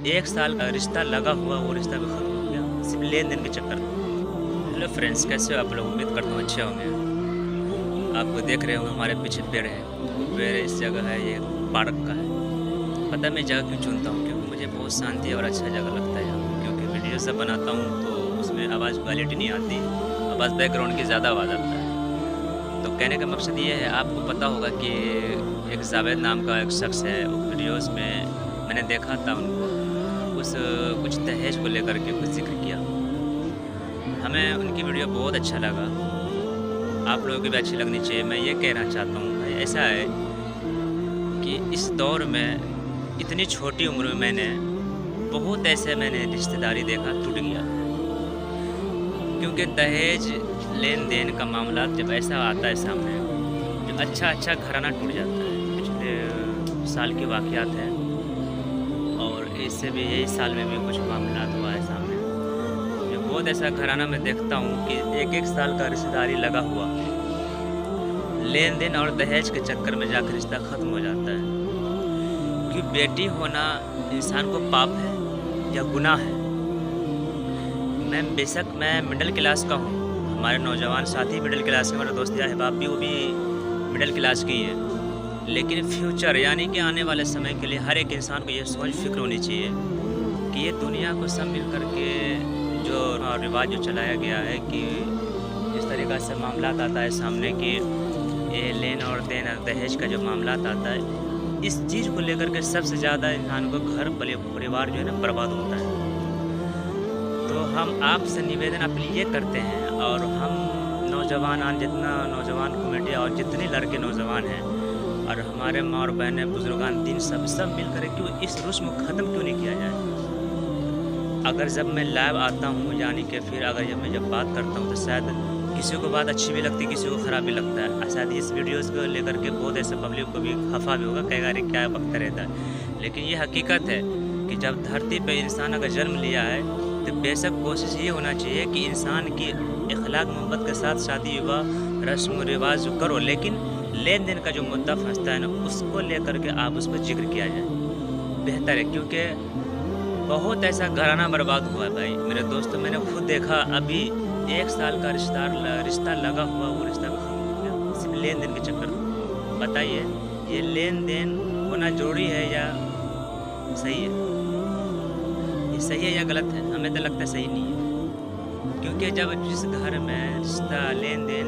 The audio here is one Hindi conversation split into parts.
1 साल का रिश्ता लगा हुआ, वो रिश्ता भी ख़त्म हो गया, सिर्फ़ लेन-देन के चक्कर में। हेलो फ्रेंड्स, कैसे हो आप लोग? उम्मीद करता हूँ अच्छे होंगे। आप देख रहे होंगे हमारे पीछे पेड़ है, वो पेड़ इस जगह है, ये पार्क का है। पता है मैं जगह क्यों चुनता हूँ? क्योंकि मुझे बहुत शांति और अच्छा जगह लगता है यहाँ, क्योंकि वीडियो सब बनाता हूँ तो उसमें आवाज़ क्वालिटी नहीं आती, आवाज़ बैकग्राउंड की ज़्यादा आवाज़ आता है। तो कहने का मकसद ये है, आपको पता होगा कि एक जावेद नाम का एक शख्स है, वो वीडियोज़ में मैंने देखा था उनको, उस कुछ दहेज को लेकर के कुछ ज़िक्र किया। हमें उनकी वीडियो बहुत अच्छा लगा, आप लोगों को भी अच्छी लगनी चाहिए। मैं ये कहना चाहता हूँ भाई, ऐसा है कि इस दौर में इतनी छोटी उम्र में बहुत ऐसे मैंने रिश्तेदारी देखा टूट गया। क्योंकि दहेज लेन-देन का मामला जब ऐसा आता है सामने, जो अच्छा घराना टूट जाता है। पिछले साल की वाक़यात है और इससे भी यही साल में भी कुछ मामलात हुआ है सामने। जो बहुत ऐसा घराना मैं देखता हूँ कि 1-1 साल का रिश्तेदारी लगा हुआ, लेन-देन और दहेज के चक्कर में जाकर रिश्ता ख़त्म हो जाता है। कि बेटी होना इंसान को पाप है या गुनाह है। बेशक मैं मिडिल क्लास का हूँ, हमारे नौजवान साथी मिडिल क्लास के, हमारे दोस्त या अहबाब भी वो भी मिडिल क्लास के ही हैं। लेकिन फ्यूचर यानी कि आने वाले समय के लिए हर एक इंसान को ये सोच फ़िक्र होनी चाहिए कि ये दुनिया को सब मिल कर के जो रिवाज जो चलाया गया है कि इस तरीक़ा से मामलात आता है सामने कि ये लेन और देन दहेज का जो मामलात आता है, इस चीज़ को लेकर के सबसे ज़्यादा इंसान को घर परिवार जो है ना बर्बाद होता है। तो हम आपसे निवेदन अपनी ये करते हैं और हम नौजवान जितना नौजवान कमेटी और जितने लड़के नौजवान हैं और हमारे माँ और बहनें बुजुर्गान दिन सब मिल कर क्यों इस रस्म को ख़त्म क्यों नहीं किया जाए। अगर जब मैं लाइव आता हूँ यानी कि फिर अगर मैं जब बात करता हूँ तो शायद किसी को बात अच्छी भी लगती है, किसी को ख़राब भी लगता है। शायद इस वीडियोज़ को लेकर के बहुत ऐसे पब्लिक को भी खफा भी होगा, कहेगा अरे क्या बकता रहता है। लेकिन ये हकीकत है कि जब धरती पे इंसान अगर जन्म लिया है तो बेशक कोशिश ये होना चाहिए कि इंसान की अखलाक मोहब्बत के साथ शादी विवाह रस्म रिवाज करो, लेकिन लेन देन का जो मुद्दा फंसता है ना, उसको लेकर के आप उस पर जिक्र किया जाए, बेहतर है। क्योंकि बहुत ऐसा घराना बर्बाद हुआ है भाई मेरे दोस्तों, मैंने खुद देखा। अभी 1 साल का रिश्ता लगा हुआ, वो रिश्ता भी ख़त्म हो गया, सिर्फ लेन देन के चक्कर में। बताइए ये लेन देन होना ज़रूरी है या सही है? ये सही है या गलत है? हमें तो लगता है सही नहीं है। क्योंकि जब जिस घर में रिश्ता लेन देन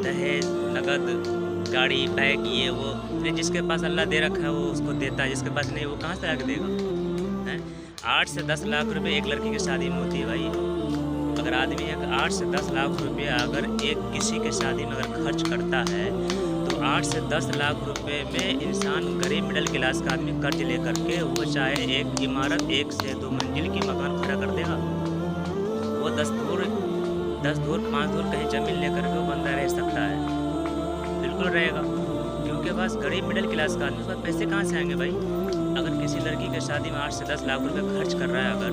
दहेज नगद गाड़ी बाइक ये वो, जिसके पास अल्लाह दे रखा है वो उसको देता है, जिसके पास नहीं वो कहाँ से आके देगा? हैं 8 से 10 लाख रुपए एक लड़की की शादी में होती है भाई। अगर आदमी 8 से 10 लाख रुपए अगर एक किसी के शादी में अगर खर्च करता है तो 8 से 10 लाख रुपए में इंसान गरीब मिडिल क्लास का आदमी कर्ज लेकर के वो चाहे एक इमारत 1 से 2 मंजिल की मकान खड़ा कर देगा। वो 10 धूर 5 धूर कहीं ज़मीन लेकर के वो बंदा रह सकता है, बिल्कुल रहेगा। क्योंकि बस गरीब मिडिल क्लास का आदमी उसके पास पैसे कहाँ से आएंगे भाई? अगर किसी लड़की की शादी में 8 से 10 लाख रुपए खर्च कर रहा है अगर,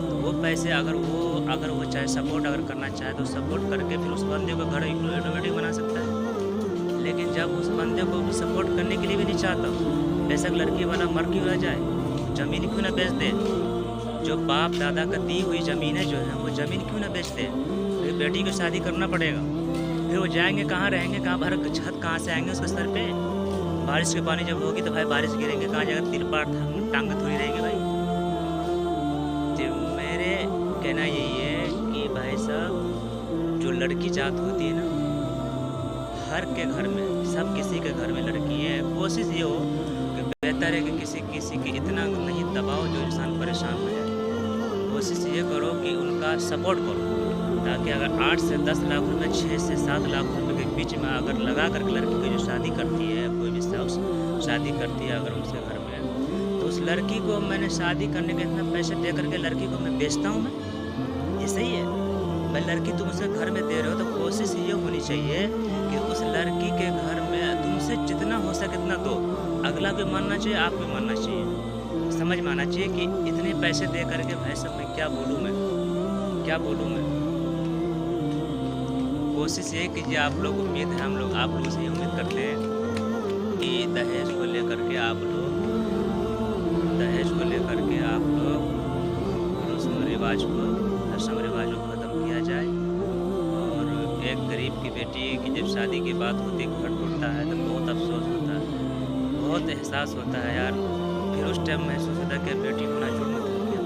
तो वो पैसे अगर वो चाहे सपोर्ट अगर करना चाहे तो सपोर्ट करके फिर उस बंदे को घर ऑटोमेटिक बना सकता है। लेकिन जब उस बंदे को सपोर्ट करने के लिए भी नहीं चाहता, बेशक लड़की वाला मर क्यों रह जाए, ज़मीन क्यों ना बेच दे? जो बाप दादा का दी हुई ज़मीनें जो है वो ज़मीन क्यों ना बेच दे? फिर बेटी को शादी करना पड़ेगा, फिर वो जाएंगे कहाँ, रहेंगे कहाँ, भर छत कहाँ से आएंगे उसके सर पे? बारिश के पानी जब होगी तो भाई बारिश गिरेंगे कहाँ, जाएगा तिरपाल टांग थोड़ी रहेगी भाई। तो मेरे कहना यही है कि भाई साहब जो लड़की जात होती है ना, हर के घर में सब किसी के घर में लड़की है, कोशिश ये हो कि बेहतर है कि किसी की इतना नहीं दबाओ जो इंसान परेशान हो जाए। कोशिश ये करो कि उनका सपोर्ट करो, ताकि अगर 8 से 10 लाख रुपए 6 से 7 लाख रुपए के बीच में अगर लगा करके लड़की को जो शादी करती है, कोई भी शादी करती है अगर उनसे घर में, तो उस लड़की को मैंने शादी करने के इतना पैसे दे करके लड़की को मैं बेचता हूँ, मैं ये सही है? भाई लड़की तुम उसे घर में दे रहे हो तो कोशिश ये होनी चाहिए कि उस लड़की के घर में तुमसे जितना हो सके इतना दो। अगला भी मानना चाहिए, आप भी मानना चाहिए, समझ में आना चाहिए कि इतने पैसे दे करके भाई साहब मैं क्या बोलूँ मैं। कोशिश ये कीजिए, आप लोग उम्मीद है हम लोग आप लोगों से उम्मीद करते हैं कि दहेज को लेकर के आप को, रस्म रिवाजों को ख़त्म किया जाए। और एक गरीब की बेटी की जब शादी की बात होती है, घर टूटता है तो बहुत अफ़सोस होता है, बहुत एहसास होता है यार। फिर उस टाइम महसूस होता है कि बेटी होना जुर्म हो गया।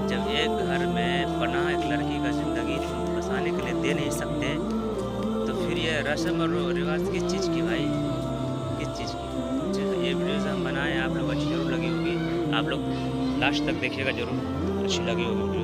जब एक घर में पनाह एक लड़की का ज़िंदगी बसाने के लिए दे नहीं सकते, तो फिर ये रस्म और रिवाज किस चीज़ की भाई, किस चीज़ की? ये वीडियोज़ हम बनाए, आप लोग अच्छी ज़रूर लगी होगी। आप लोग लास्ट तक देखिएगा ज़रूर, अच्छी लगी होगी वीडियो।